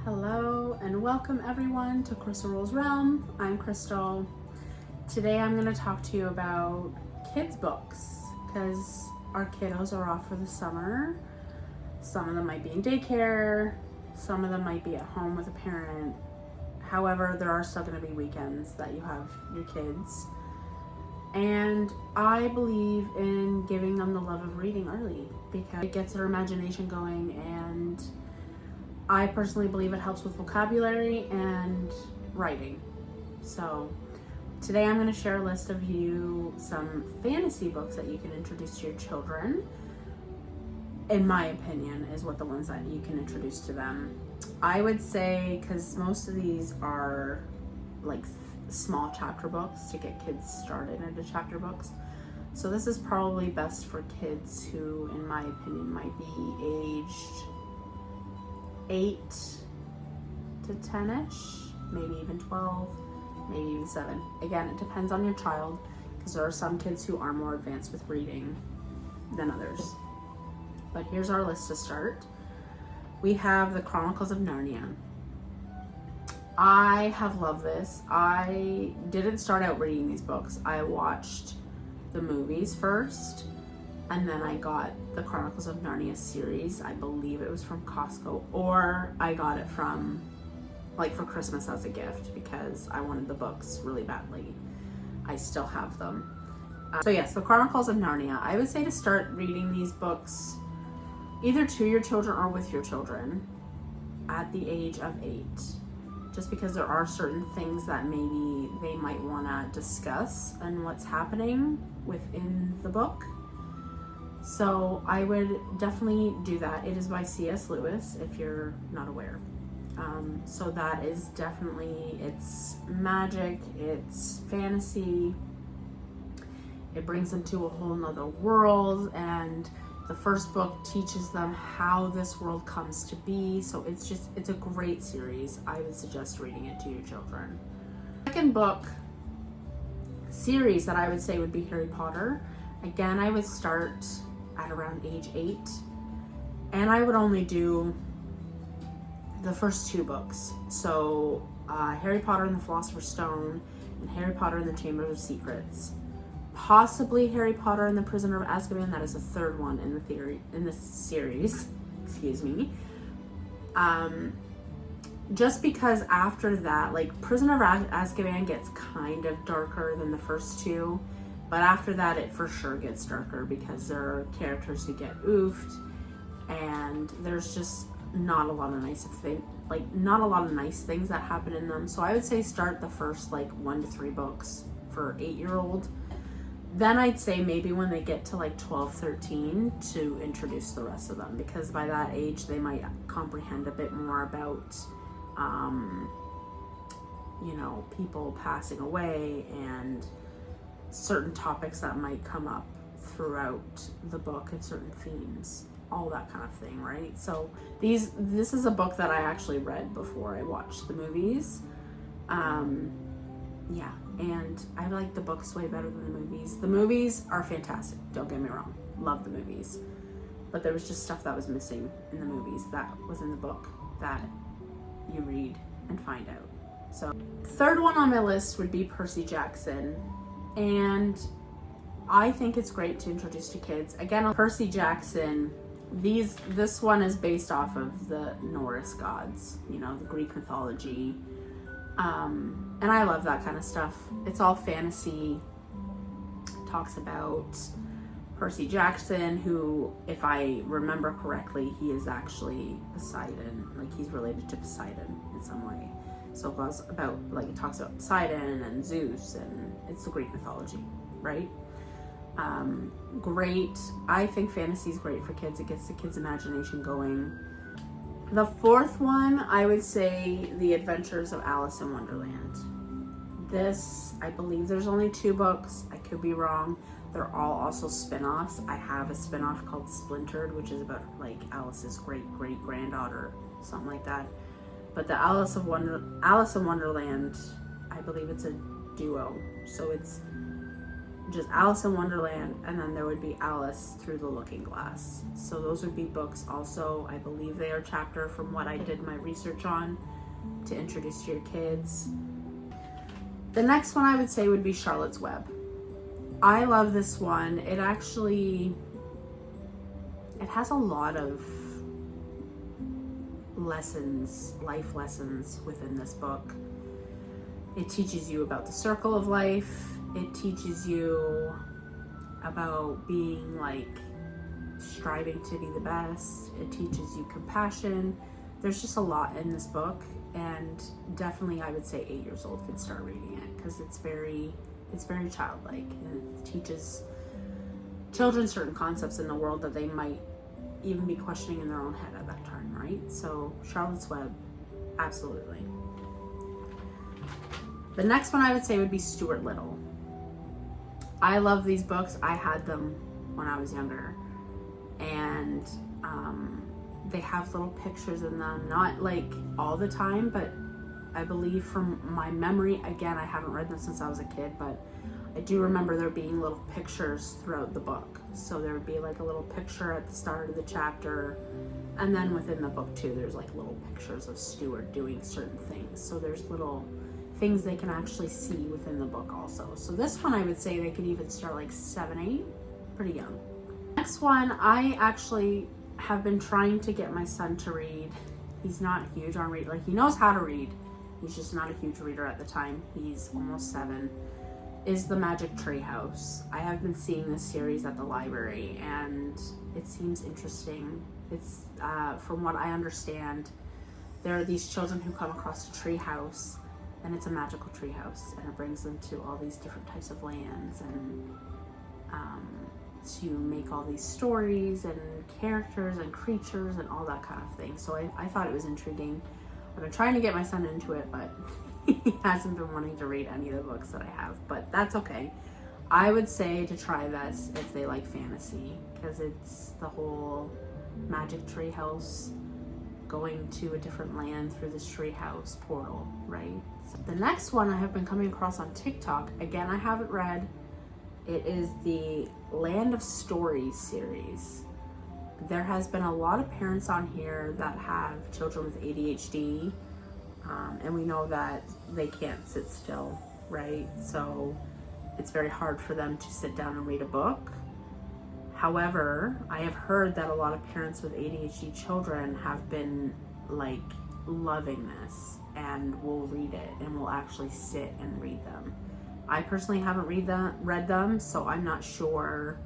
Hello and welcome everyone to Crystal Rules Realm. I'm Crystal. Today I'm going to talk to you about kids books because our kiddos are off for the summer. Some of them might be in daycare, some of them might be at home with a parent. However, there are still going to be weekends that you have your kids. And I believe in giving them the love of reading early because it gets their imagination going, and I personally believe it helps with vocabulary and writing. So today I'm going to share a list of some fantasy books that you can introduce to your children. In my opinion, is what the ones that you can introduce to them. I would say, because most of these are like small chapter books to get kids started into chapter books. So this is probably best for kids who, in my opinion, might be aged 8 to 10ish, maybe even 12, maybe even 7. Again, it depends on your child because there are some kids who are more advanced with reading than others. But here's our list to start. We have the Chronicles of Narnia. I have loved this. I didn't start out reading these books. I watched the movies first, and then I got the Chronicles of Narnia series. I believe it was from Costco, or I got it from, for Christmas as a gift because I wanted the books really badly. I still have them. So yes, the Chronicles of Narnia. I would say to start reading these books either to your children or with your children at the age of 8. Just because there are certain things that maybe they might want to discuss and what's happening within the book. So I would definitely do that. It is by C.S. Lewis, if you're not aware. So that is definitely, it's magic, it's fantasy. It brings them to a whole nother world, and the first book teaches them how this world comes to be. So it's a great series. I would suggest reading it to your children. Second book series that I would say would be Harry Potter. Again, I would start at around age 8, and I would only do the first 2 books. So Harry Potter and the Philosopher's Stone and Harry Potter and the Chamber of Secrets. Possibly Harry Potter and the Prisoner of Azkaban. That is the third one in the series. Excuse me. Just because after that, Prisoner of Azkaban gets kind of darker than the first 2, but after that it for sure gets darker because there are characters who get oofed, and there's just not a lot of nice things that happen in them. So I would say start the first 1 to 3 books for 8-year-old. Then I'd say maybe when they get to 12, 13 to introduce the rest of them, because by that age they might comprehend a bit more about, people passing away and certain topics that might come up throughout the book and certain themes, all that kind of thing, right? So this is a book that I actually read before I watched the movies. Yeah, and I like the books way better than the movies. The movies are fantastic, don't get me wrong. Love the movies. But there was just stuff that was missing in the movies that was in the book that you read and find out. So, third one on my list would be Percy Jackson. And I think it's great to introduce to kids. Again, Percy Jackson, this one is based off of the Norse gods, the Greek mythology. And I love that kind of stuff. It's all fantasy. Talks about Percy Jackson, who, if I remember correctly, he is actually Poseidon. He's related to Poseidon in some way. So it goes about, it talks about Poseidon and Zeus, and it's the Greek mythology, right? Great. I think fantasy is great for kids. It gets the kids' imagination going. The fourth one, I would say The Adventures of Alice in Wonderland. This, I believe there's only 2 books. I could be wrong. They're all also spin-offs. I have a spin-off called Splintered, which is about Alice's great-great-granddaughter, something like that. But the Alice in Wonderland, I believe it's a duo. So it's just Alice in Wonderland, and then there would be Alice Through the Looking Glass. So those would be books also. I believe they are chapter from what I did my research on to introduce to your kids. The next one I would say would be Charlotte's Web. I love this one. It has a lot of lessons, life lessons within this book. It teaches you about the circle of life. It teaches you about being like striving to be the best. It teaches you compassion. There's just a lot in this book, and definitely I would say 8 years old can start reading it because it's very childlike, and it teaches children certain concepts in the world that they might even be questioning in their own head at that time, right? So Charlotte's Web, absolutely. The next one I would say would be Stuart Little. I love these books. I had them when I was younger, and they have little pictures in them, not like all the time, but I believe from my memory, again, I haven't read them since I was a kid, but I do remember there being little pictures throughout the book. So there would be like a little picture at the start of the chapter, and then within the book too, there's like little pictures of Stuart doing certain things. So there's little things they can actually see within the book also. So this one I would say they could even start like 7, 8, pretty young. Next one, I actually have been trying to get my son to read. He's not huge on read, like he knows how to read. He's just not a huge reader at the time. He's almost 7. Is The Magic Tree House. I have been seeing this series at the library, and it seems interesting. It's from what I understand, there are these children who come across a tree house, and it's a magical tree house, and it brings them to all these different types of lands, and to make all these stories and characters and creatures and all that kind of thing. So I thought it was intriguing. I've been trying to get my son into it, but he hasn't been wanting to read any of the books that I have, but that's okay. I would say to try this if they like fantasy, because it's the whole magic tree house, going to a different land through this tree house portal, right? So the next one I have been coming across on TikTok, again, I haven't read. It is the Land of Stories series. There has been a lot of parents on here that have children with ADHD, and we know that they can't sit still, right? So it's very hard for them to sit down and read a book. However, I have heard that a lot of parents with ADHD children have been like loving this and will read it and will actually sit and read them. I personally haven't read them, so I'm not sure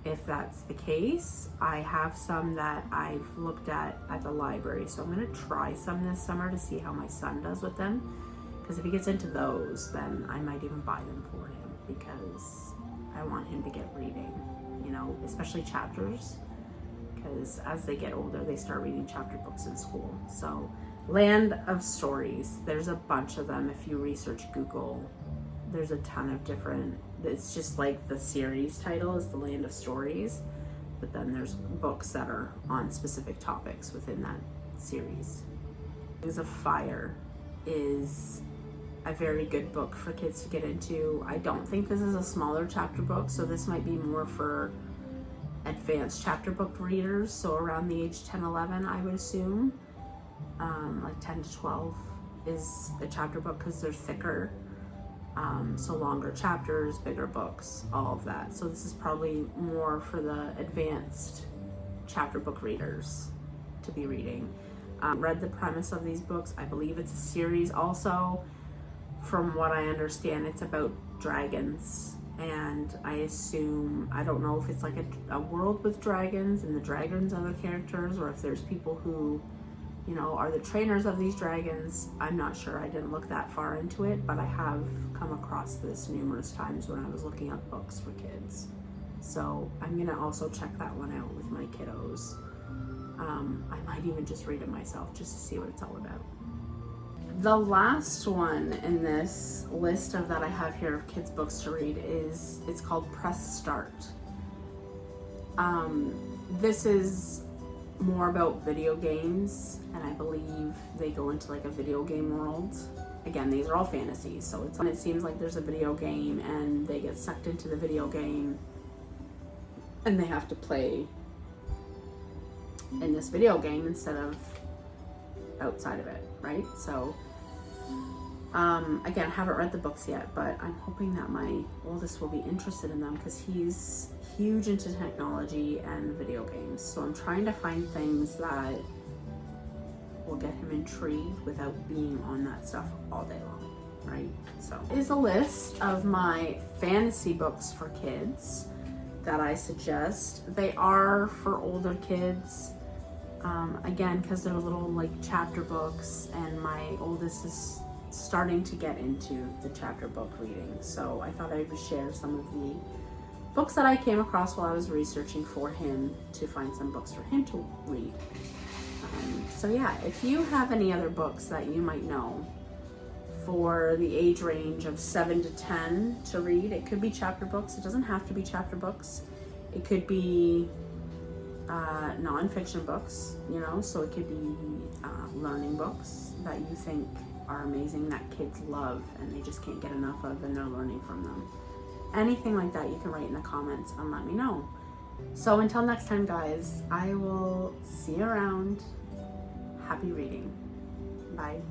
if that's the case. I have some that I've looked at the library, so I'm going to try some this summer to see how my son does with them, because if he gets into those, then I might even buy them for him, because I want him to get reading, you know, especially chapters, because as they get older they start reading chapter books in school. So Land of Stories, there's a bunch of them. If you research Google, there's a ton of different, it's just like the series title is The Land of Stories, but then there's books that are on specific topics within that series. Wings of Fire is a very good book for kids to get into. I don't think this is a smaller chapter book, so this might be more for advanced chapter book readers, so around the age 10, 11, I would assume. Like 10 to 12 is a chapter book because they're thicker. So longer chapters, bigger books, all of that. So this is probably more for the advanced chapter book readers to be reading. Read the premise of these books. I believe it's a series also. From what I understand, it's about dragons. And I assume, I don't know if it's like a world with dragons and the dragons are the characters, or if there's people who, you know, are the trainers of these dragons. I'm not sure. I didn't look that far into it, but I have come across this numerous times when I was looking up books for kids. So I'm gonna also check that one out with my kiddos. I might even just read it myself just to see what it's all about. The last one in this list of that I have here of kids books to read it's called Press Start. This is more about video games, and I believe they go into like a video game world. again, these are all fantasies. So it's when it seems like there's a video game and they get sucked into the video game and they have to play in this video game instead of outside of it, right? So again, I haven't read the books yet, but I'm hoping that my oldest will be interested in them because he's huge into technology and video games. So I'm trying to find things that will get him intrigued without being on that stuff all day long, right? So is a list of my fantasy books for kids that I suggest. They are for older kids, again, because they're little like chapter books, and my oldest is starting to get into the chapter book reading. So I thought I would share some of the books that I came across while I was researching for him to find some books for him to read. So yeah, if you have any other books that you might know for the age range of 7 to 10 to read, it could be chapter books. It doesn't have to be chapter books. It could be non-fiction books, you know, so it could be learning books that you think are amazing that kids love and they just can't get enough of and they're learning from them. Anything like that, you can write in the comments and let me know. So until next time, guys, I will see you around. Happy reading. Bye.